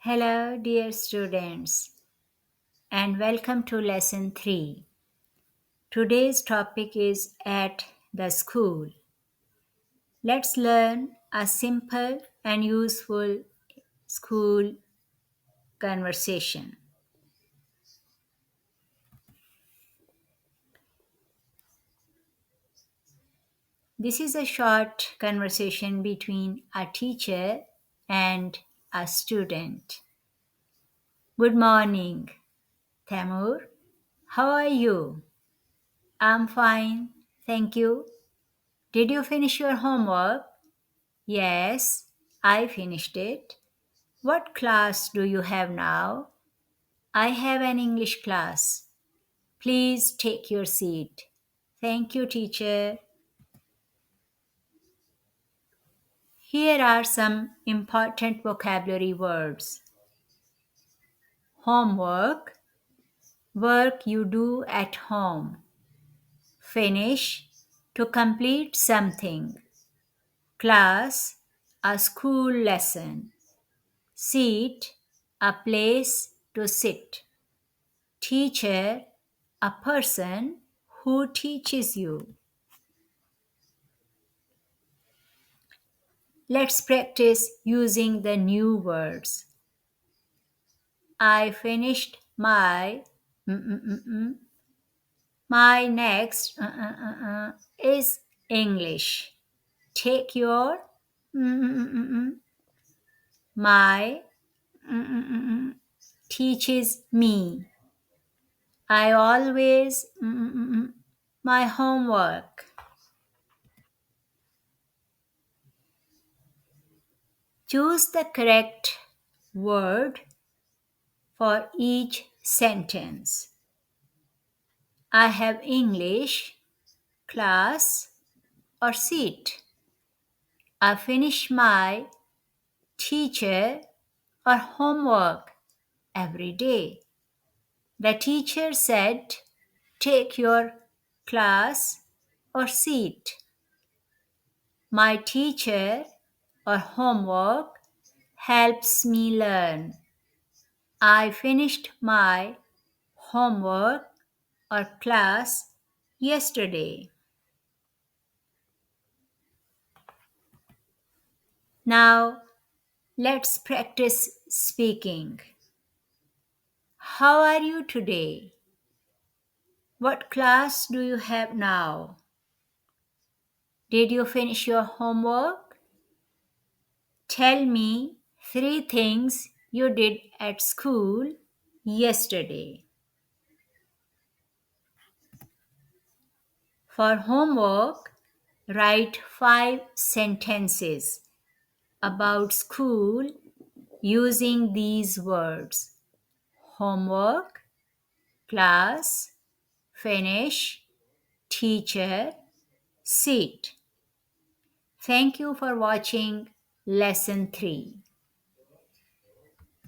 Hello, dear students, and welcome to Lesson 3. Today's topic is at the school. Let's learn a simple and useful school conversation. This is a short conversation between a teacher and a student. Good morning, Tymur. How are you? I'm fine, thank you. Did you finish your homework? Yes, I finished it. What class do you have now? I have an English class. Please take your seat. Thank you, teacher. Here are some important vocabulary words. Homework, work you do at home. Finish, to complete something. Class, a school lesson. Seat, a place to sit. Teacher, a person who teaches you. Let's practice using the new words. I finished my my next is English. Take your my teaches me. I always my homework. Choose the correct word for each sentence. I have English, class, or seat. I finish my teacher or homework every day. The teacher said, take your class or seat. My teacher or homework helps me learn. I finished my homework or class yesterday. Now, let's practice speaking. How are you today? What class do you have now? Did you finish your homework? Tell me 3 things you did at school yesterday. For homework, write 5 sentences about school using these words: homework, class, finish, teacher, seat. Thank you for watching Lesson 3.